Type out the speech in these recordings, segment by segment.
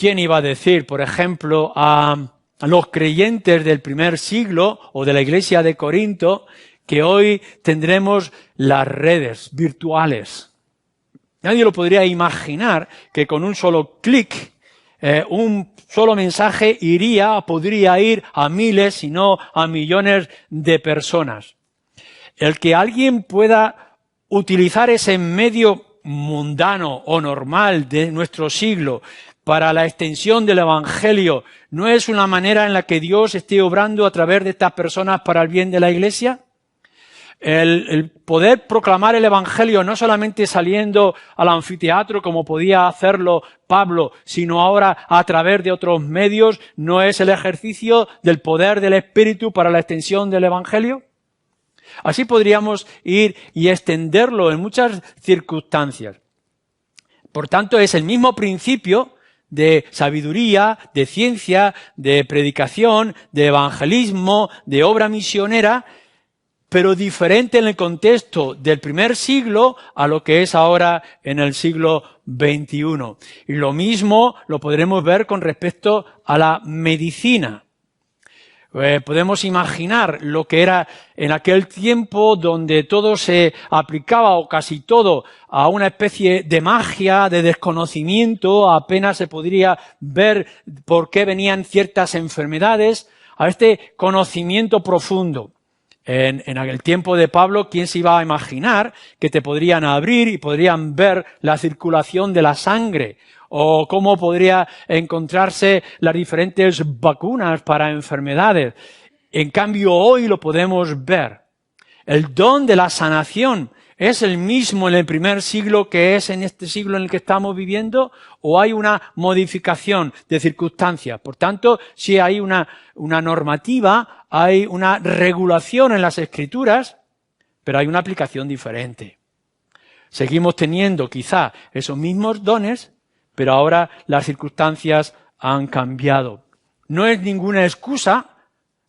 ¿quién iba a decir, por ejemplo, a los creyentes del primer siglo o de la iglesia de Corinto que hoy tendremos las redes virtuales? Nadie lo podría imaginar que con un solo clic, un solo mensaje podría ir a miles, si no a millones de personas. El que alguien pueda utilizar ese medio mundano o normal de nuestro siglo para la extensión del Evangelio, ¿no es una manera en la que Dios esté obrando a través de estas personas para el bien de la Iglesia? El poder proclamar el Evangelio no solamente saliendo al anfiteatro como podía hacerlo Pablo, sino ahora a través de otros medios, ¿no es el ejercicio del poder del Espíritu para la extensión del Evangelio? Así podríamos ir y extenderlo en muchas circunstancias. Por tanto, es el mismo principio de sabiduría, de ciencia, de predicación, de evangelismo, de obra misionera, pero diferente en el contexto del primer siglo a lo que es ahora en el siglo XXI. Y lo mismo lo podremos ver con respecto a la medicina. Podemos imaginar lo que era en aquel tiempo donde todo se aplicaba, o casi todo, a una especie de magia, de desconocimiento, apenas se podría ver por qué venían ciertas enfermedades, a este conocimiento profundo. En aquel tiempo de Pablo, ¿quién se iba a imaginar que te podrían abrir y podrían ver la circulación de la sangre? O cómo podría encontrarse las diferentes vacunas para enfermedades. En cambio, hoy lo podemos ver. El don de la sanación es el mismo en el primer siglo que es en este siglo en el que estamos viviendo, o hay una modificación de circunstancias. Por tanto, si hay una normativa, hay una regulación en las Escrituras, pero hay una aplicación diferente. Seguimos teniendo quizá esos mismos dones, pero ahora las circunstancias han cambiado. No es ninguna excusa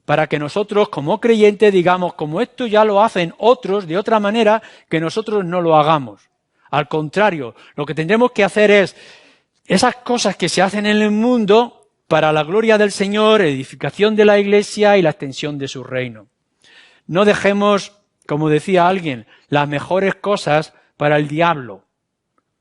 para que nosotros como creyentes digamos, como esto ya lo hacen otros de otra manera, que nosotros no lo hagamos. Al contrario, lo que tendremos que hacer es esas cosas que se hacen en el mundo para la gloria del Señor, edificación de la Iglesia y la extensión de su reino. No dejemos, como decía alguien, las mejores cosas para el diablo.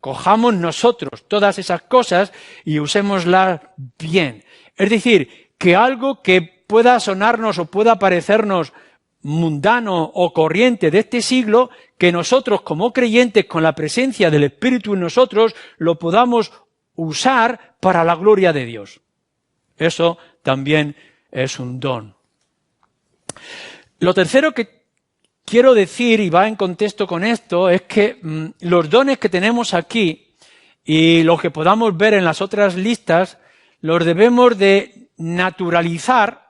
Cojamos nosotros todas esas cosas y usémoslas bien. Es decir, que algo que pueda sonarnos o pueda parecernos mundano o corriente de este siglo, que nosotros como creyentes con la presencia del Espíritu en nosotros lo podamos usar para la gloria de Dios. Eso también es un don. Lo tercero que quiero decir, y va en contexto con esto, es que los dones que tenemos aquí y los que podamos ver en las otras listas, los debemos de naturalizar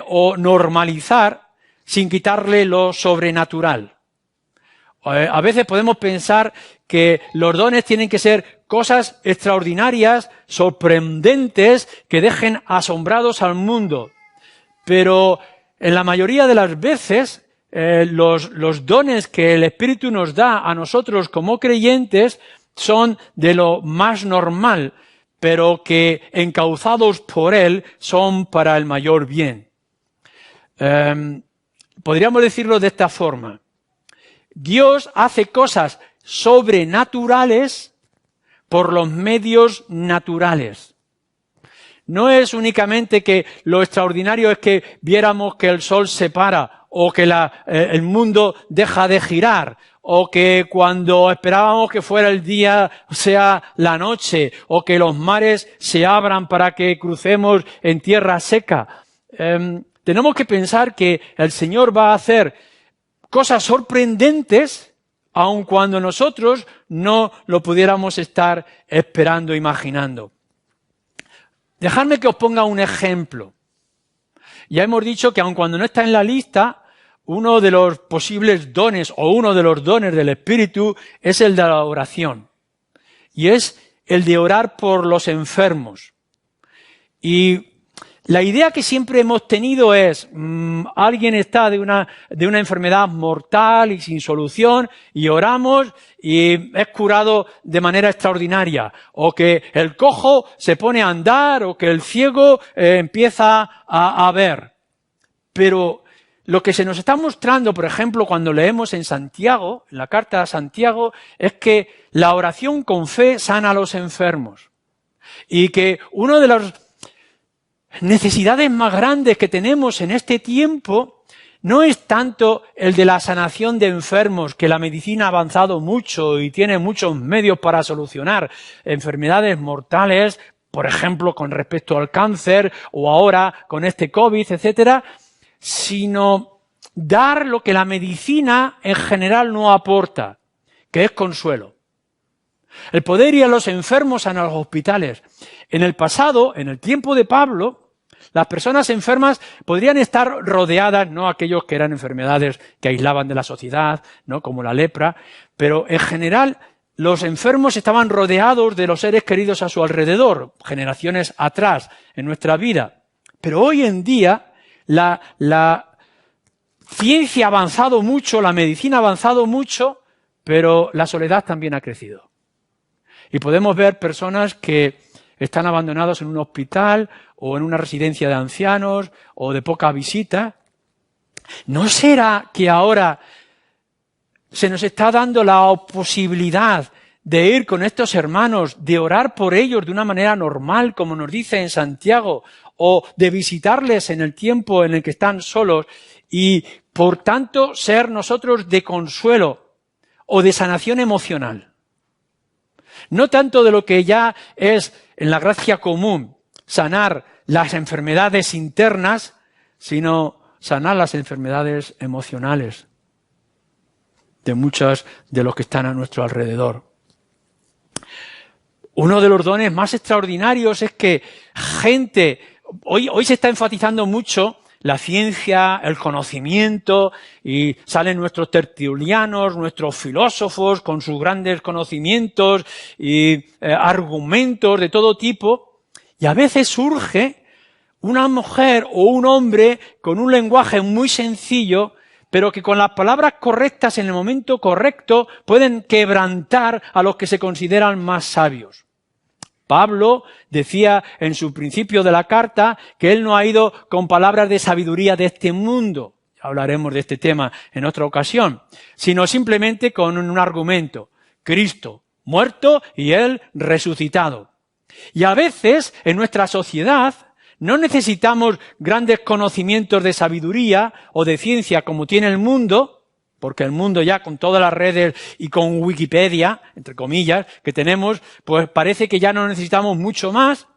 o normalizar sin quitarle lo sobrenatural. A veces podemos pensar que los dones tienen que ser cosas extraordinarias, sorprendentes, que dejen asombrados al mundo. Pero en la mayoría de las veces, los dones que el Espíritu nos da a nosotros como creyentes son de lo más normal, pero que encauzados por Él son para el mayor bien. Podríamos decirlo de esta forma. Dios hace cosas sobrenaturales por los medios naturales. No es únicamente que lo extraordinario es que viéramos que el sol se para, o que el mundo deja de girar, o que cuando esperábamos que fuera el día sea la noche, o que los mares se abran para que crucemos en tierra seca. Tenemos que pensar que el Señor va a hacer cosas sorprendentes, aun cuando nosotros no lo pudiéramos estar esperando, imaginando. Dejadme que os ponga un ejemplo. Ya hemos dicho que aun cuando no está en la lista, uno de los posibles dones o uno de los dones del Espíritu es el de la oración. Y es el de orar por los enfermos. Y La idea que siempre hemos tenido es, alguien está de una enfermedad mortal y sin solución y oramos y es curado de manera extraordinaria. O que el cojo se pone a andar o que el ciego empieza a ver. Pero lo que se nos está mostrando, por ejemplo, cuando leemos en Santiago, en la carta a Santiago, es que la oración con fe sana a los enfermos. Y que uno de los necesidades más grandes que tenemos en este tiempo no es tanto el de la sanación de enfermos, que la medicina ha avanzado mucho y tiene muchos medios para solucionar enfermedades mortales, por ejemplo, con respecto al cáncer o ahora con este COVID, etcétera, sino dar lo que la medicina en general no aporta, que es consuelo. El poder ir a los enfermos a los hospitales. En el pasado, en el tiempo de Pablo, las personas enfermas podrían estar rodeadas, no aquellos que eran enfermedades que aislaban de la sociedad, no como la lepra, pero en general los enfermos estaban rodeados de los seres queridos a su alrededor, generaciones atrás en nuestra vida. Pero hoy en día la ciencia ha avanzado mucho, la medicina ha avanzado mucho, pero la soledad también ha crecido. Y podemos ver personas que están abandonados en un hospital o en una residencia de ancianos o de poca visita. ¿No será que ahora se nos está dando la posibilidad de ir con estos hermanos, de orar por ellos de una manera normal, como nos dice en Santiago, o de visitarles en el tiempo en el que están solos y, por tanto, ser nosotros de consuelo o de sanación emocional? No tanto de lo que ya es en la gracia común, sanar las enfermedades internas, sino sanar las enfermedades emocionales de muchos de los que están a nuestro alrededor. Uno de los dones más extraordinarios es que hoy se está enfatizando mucho la ciencia, el conocimiento, y salen nuestros tertulianos, nuestros filósofos con sus grandes conocimientos y argumentos de todo tipo, y a veces surge una mujer o un hombre con un lenguaje muy sencillo, pero que con las palabras correctas en el momento correcto pueden quebrantar a los que se consideran más sabios. Pablo decía en su principio de la carta que él no ha ido con palabras de sabiduría de este mundo, hablaremos de este tema en otra ocasión, sino simplemente con un argumento: Cristo muerto y él resucitado. Y a veces en nuestra sociedad no necesitamos grandes conocimientos de sabiduría o de ciencia como tiene el mundo, porque el mundo ya con todas las redes y con Wikipedia, entre comillas, que tenemos, pues parece que ya no necesitamos mucho más,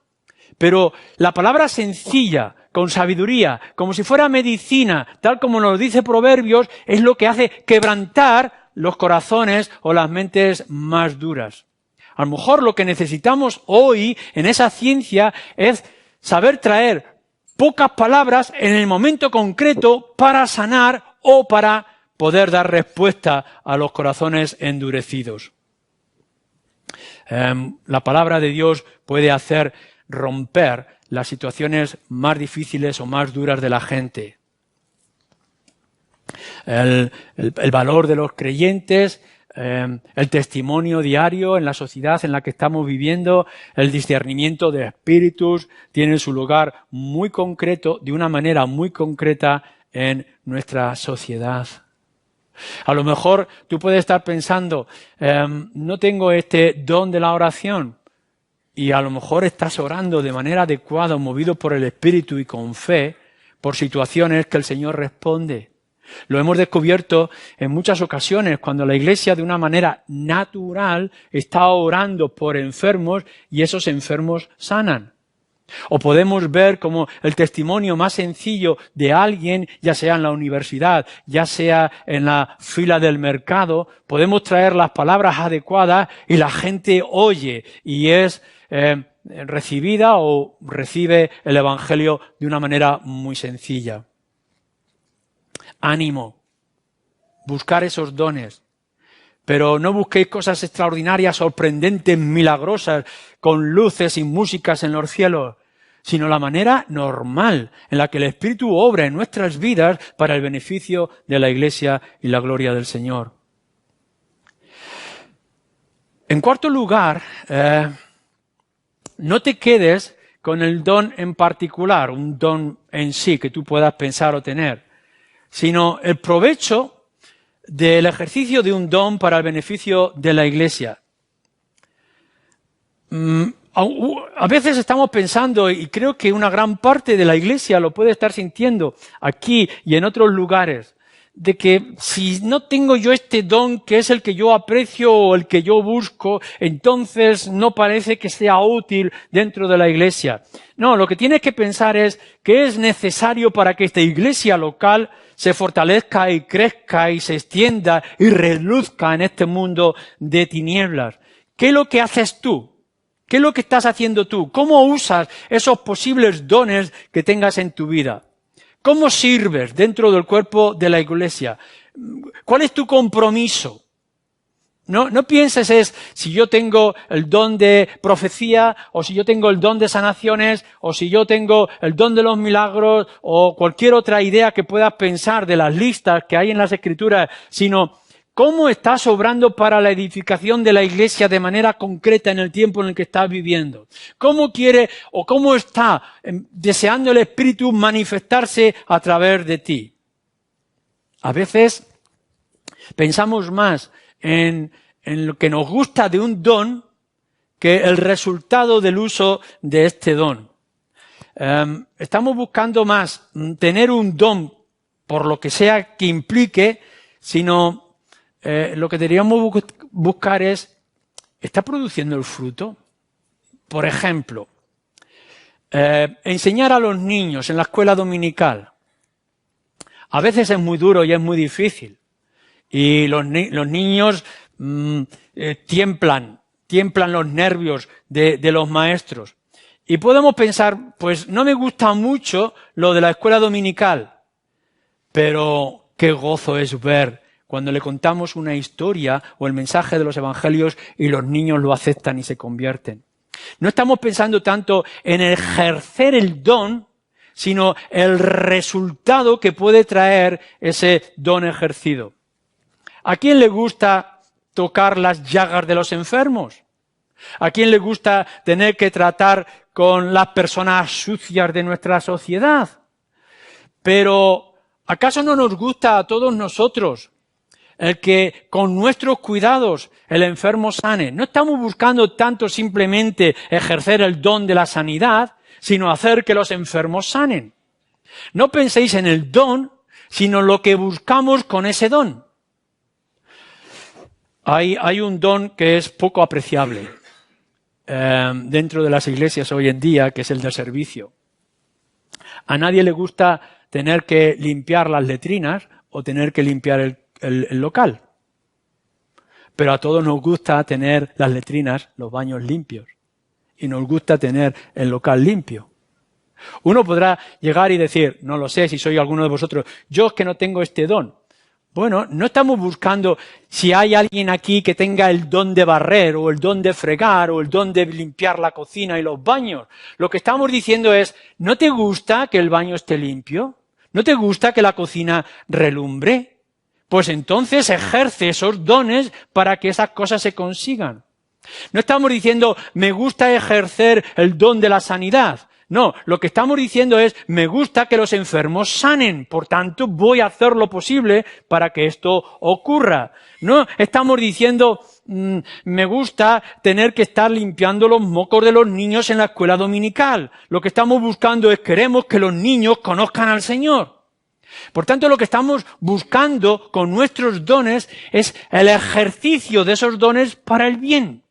pero la palabra sencilla, con sabiduría, como si fuera medicina, tal como nos dice Proverbios, es lo que hace quebrantar los corazones o las mentes más duras. A lo mejor lo que necesitamos hoy en esa ciencia es saber traer pocas palabras en el momento concreto para sanar o para poder dar respuesta a los corazones endurecidos. La palabra de Dios puede hacer romper las situaciones más difíciles o más duras de la gente. El valor de los creyentes, el testimonio diario en la sociedad en la que estamos viviendo, el discernimiento de espíritus, tienen su lugar muy concreto, de una manera muy concreta en nuestra sociedad. A lo mejor tú puedes estar pensando, no tengo este don de la oración, y a lo mejor estás orando de manera adecuada, movido por el Espíritu y con fe, por situaciones que el Señor responde. Lo hemos descubierto en muchas ocasiones cuando la Iglesia de una manera natural está orando por enfermos y esos enfermos sanan. O podemos ver como el testimonio más sencillo de alguien, ya sea en la universidad, ya sea en la fila del mercado, podemos traer las palabras adecuadas y la gente oye y es recibida o recibe el Evangelio de una manera muy sencilla. Ánimo, buscar esos dones. Pero no busquéis cosas extraordinarias, sorprendentes, milagrosas, con luces y músicas en los cielos. sino la manera normal en la que el Espíritu obra en nuestras vidas para el beneficio de la Iglesia y la gloria del Señor. En cuarto lugar, no te quedes con el don en particular, un don en sí que tú puedas pensar o tener, sino el provecho del ejercicio de un don para el beneficio de la Iglesia. A veces estamos pensando, y creo que una gran parte de la Iglesia lo puede estar sintiendo aquí y en otros lugares, de que si no tengo yo este don que es el que yo aprecio o el que yo busco, entonces no parece que sea útil dentro de la Iglesia. No, lo que tienes que pensar es que es necesario para que esta Iglesia local se fortalezca y crezca y se extienda y reluzca en este mundo de tinieblas. ¿Qué es lo que haces tú? ¿Qué es lo que estás haciendo tú? ¿Cómo usas esos posibles dones que tengas en tu vida? ¿Cómo sirves dentro del cuerpo de la Iglesia? ¿Cuál es tu compromiso? No pienses si yo tengo el don de profecía, o si yo tengo el don de sanaciones, o si yo tengo el don de los milagros, o cualquier otra idea que puedas pensar de las listas que hay en las Escrituras, sino ¿cómo estás obrando para la edificación de la Iglesia de manera concreta en el tiempo en el que estás viviendo? ¿Cómo quiere o cómo está deseando el Espíritu manifestarse a través de ti? A veces pensamos más en lo que nos gusta de un don que el resultado del uso de este don. Estamos buscando más tener un don por lo que sea que implique, sino lo que deberíamos buscar es, ¿está produciendo el fruto? Por ejemplo, enseñar a los niños en la escuela dominical. A veces es muy duro y es muy difícil. Y los niños tiemblan los nervios de los maestros. Y podemos pensar, pues no me gusta mucho lo de la escuela dominical, pero qué gozo es ver cuando le contamos una historia o el mensaje de los evangelios y los niños lo aceptan y se convierten. No estamos pensando tanto en ejercer el don, sino el resultado que puede traer ese don ejercido. ¿A quién le gusta tocar las llagas de los enfermos? ¿A quién le gusta tener que tratar con las personas sucias de nuestra sociedad? Pero, ¿acaso no nos gusta a todos nosotros el que con nuestros cuidados el enfermo sane? No estamos buscando tanto simplemente ejercer el don de la sanidad, sino hacer que los enfermos sanen. No penséis en el don, sino lo que buscamos con ese don. Hay un don que es poco apreciable dentro de las iglesias hoy en día, que es el de servicio. A nadie le gusta tener que limpiar las letrinas o tener que limpiar el local. Pero a todos nos gusta tener las letrinas, los baños limpios. Y nos gusta tener el local limpio. Uno podrá llegar y decir, no lo sé si soy alguno de vosotros, yo es que no tengo este don. Bueno, no estamos buscando si hay alguien aquí que tenga el don de barrer o el don de fregar o el don de limpiar la cocina y los baños. Lo que estamos diciendo es, ¿no te gusta que el baño esté limpio? ¿No te gusta que la cocina relumbre? Pues entonces ejerce esos dones para que esas cosas se consigan. No estamos diciendo, me gusta ejercer el don de la sanidad. No, lo que estamos diciendo es, me gusta que los enfermos sanen, por tanto voy a hacer lo posible para que esto ocurra. No estamos diciendo, me gusta tener que estar limpiando los mocos de los niños en la escuela dominical. Lo que estamos buscando es, queremos que los niños conozcan al Señor. Por tanto, lo que estamos buscando con nuestros dones es el ejercicio de esos dones para el bien.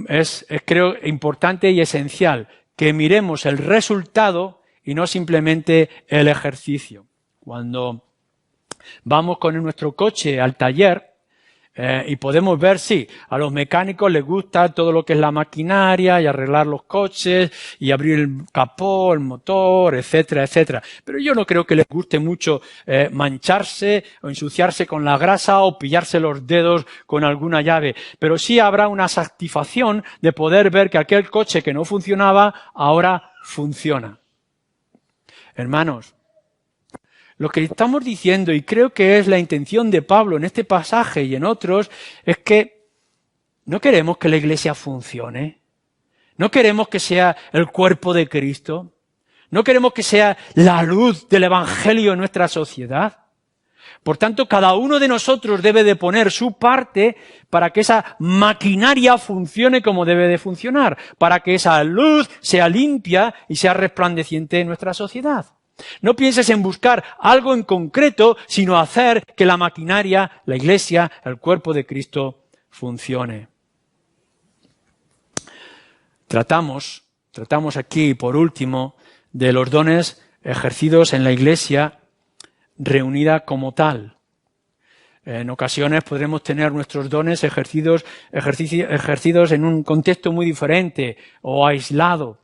Es creo importante y esencial que miremos el resultado y no simplemente el ejercicio. Cuando vamos con nuestro coche al taller, Y podemos ver, sí, a los mecánicos les gusta todo lo que es la maquinaria y arreglar los coches y abrir el capó, el motor, etcétera, etcétera. Pero yo no creo que les guste mucho mancharse o ensuciarse con la grasa o pillarse los dedos con alguna llave. Pero sí habrá una satisfacción de poder ver que aquel coche que no funcionaba ahora funciona. Hermanos, lo que estamos diciendo, y creo que es la intención de Pablo en este pasaje y en otros, es que no queremos que la Iglesia funcione. No queremos que sea el cuerpo de Cristo. No queremos que sea la luz del Evangelio en nuestra sociedad. Por tanto, cada uno de nosotros debe de poner su parte para que esa maquinaria funcione como debe de funcionar, para que esa luz sea limpia y sea resplandeciente en nuestra sociedad. No pienses en buscar algo en concreto, sino hacer que la maquinaria, la Iglesia, el cuerpo de Cristo funcione. Tratamos aquí, por último, de los dones ejercidos en la Iglesia reunida como tal. En ocasiones podremos tener nuestros dones ejercidos en un contexto muy diferente o aislado.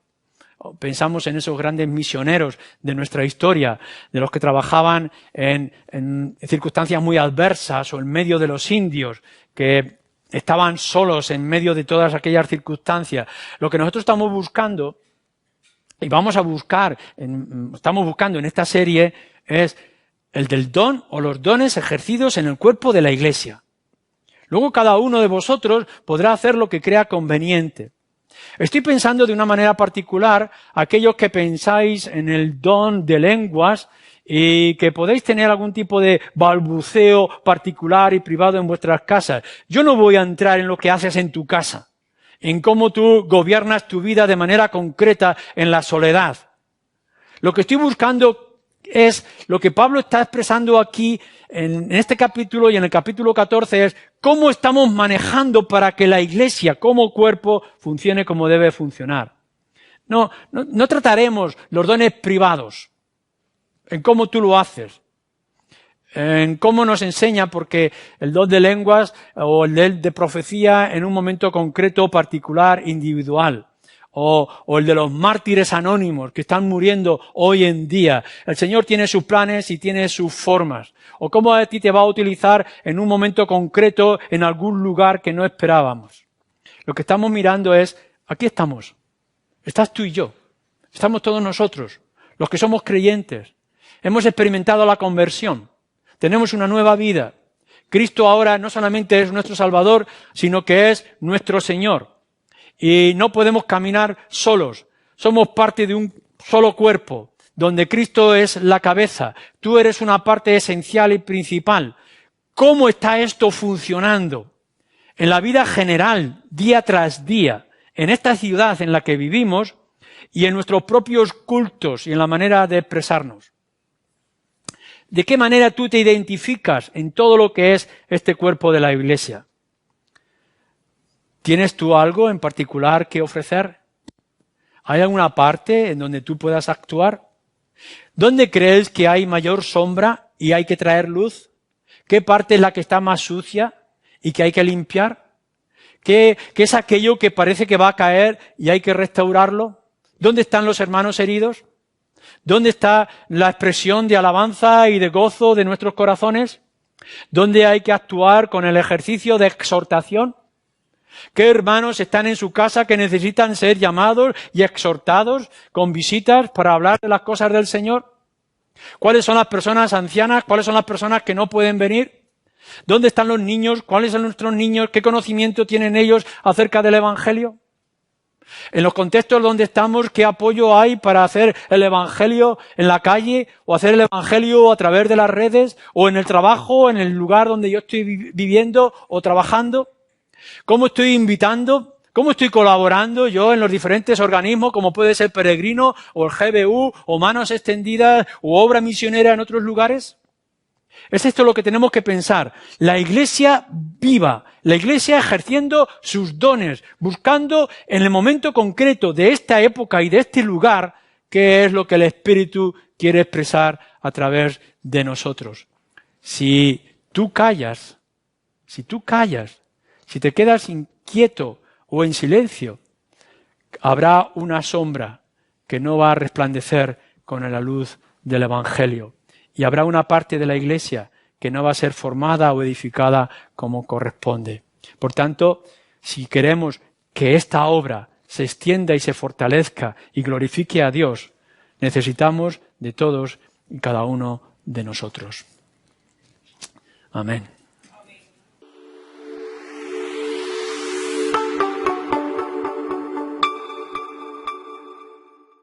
Pensamos en esos grandes misioneros de nuestra historia, de los que trabajaban en circunstancias muy adversas o en medio de los indios, que estaban solos en medio de todas aquellas circunstancias. Lo que nosotros estamos buscando, y estamos buscando en esta serie, es el del don o los dones ejercidos en el cuerpo de la Iglesia. Luego cada uno de vosotros podrá hacer lo que crea conveniente. Estoy pensando de una manera particular aquellos que pensáis en el don de lenguas y que podéis tener algún tipo de balbuceo particular y privado en vuestras casas. Yo no voy a entrar en lo que haces en tu casa, en cómo tú gobiernas tu vida de manera concreta en la soledad. Lo que estoy buscando es lo que Pablo está expresando aquí en este capítulo y en el capítulo 14 es cómo estamos manejando para que la Iglesia como cuerpo funcione como debe funcionar. No trataremos los dones privados, en cómo tú lo haces, en cómo nos enseña, porque el don de lenguas o el de profecía en un momento concreto, particular, individual. O el de los mártires anónimos que están muriendo hoy en día. El Señor tiene sus planes y tiene sus formas. O cómo a ti te va a utilizar en un momento concreto en algún lugar que no esperábamos. Lo que estamos mirando es, aquí estamos. Estás tú y yo. Estamos todos nosotros, los que somos creyentes. Hemos experimentado la conversión. Tenemos una nueva vida. Cristo ahora no solamente es nuestro Salvador, sino que es nuestro Señor. Y no podemos caminar solos. Somos parte de un solo cuerpo, donde Cristo es la cabeza. Tú eres una parte esencial y principal. ¿Cómo está esto funcionando? En la vida general, día tras día, en esta ciudad en la que vivimos y en nuestros propios cultos y en la manera de expresarnos. ¿De qué manera tú te identificas en todo lo que es este cuerpo de la Iglesia? ¿Tienes tú algo en particular que ofrecer? ¿Hay alguna parte en donde tú puedas actuar? ¿Dónde crees que hay mayor sombra y hay que traer luz? ¿Qué parte es la que está más sucia y que hay que limpiar? ¿Qué es aquello que parece que va a caer y hay que restaurarlo? ¿Dónde están los hermanos heridos? ¿Dónde está la expresión de alabanza y de gozo de nuestros corazones? ¿Dónde hay que actuar con el ejercicio de exhortación? ¿Qué hermanos están en su casa que necesitan ser llamados y exhortados con visitas para hablar de las cosas del Señor? ¿Cuáles son las personas ancianas? ¿Cuáles son las personas que no pueden venir? ¿Dónde están los niños? ¿Cuáles son nuestros niños? ¿Qué conocimiento tienen ellos acerca del Evangelio? En los contextos donde estamos, ¿qué apoyo hay para hacer el Evangelio en la calle o hacer el Evangelio a través de las redes o en el trabajo, en el lugar donde yo estoy viviendo o trabajando? ¿Cómo estoy invitando? ¿Cómo estoy colaborando yo en los diferentes organismos como puede ser Peregrino o el GBU o Manos Extendidas o Obra Misionera en otros lugares? Es esto lo que tenemos que pensar. La Iglesia viva, la Iglesia ejerciendo sus dones, buscando en el momento concreto de esta época y de este lugar qué es lo que el Espíritu quiere expresar a través de nosotros. Si tú callas, Si tú callas, si te quedas inquieto o en silencio, habrá una sombra que no va a resplandecer con la luz del Evangelio. Y habrá una parte de la Iglesia que no va a ser formada o edificada como corresponde. Por tanto, si queremos que esta obra se extienda y se fortalezca y glorifique a Dios, necesitamos de todos y cada uno de nosotros. Amén.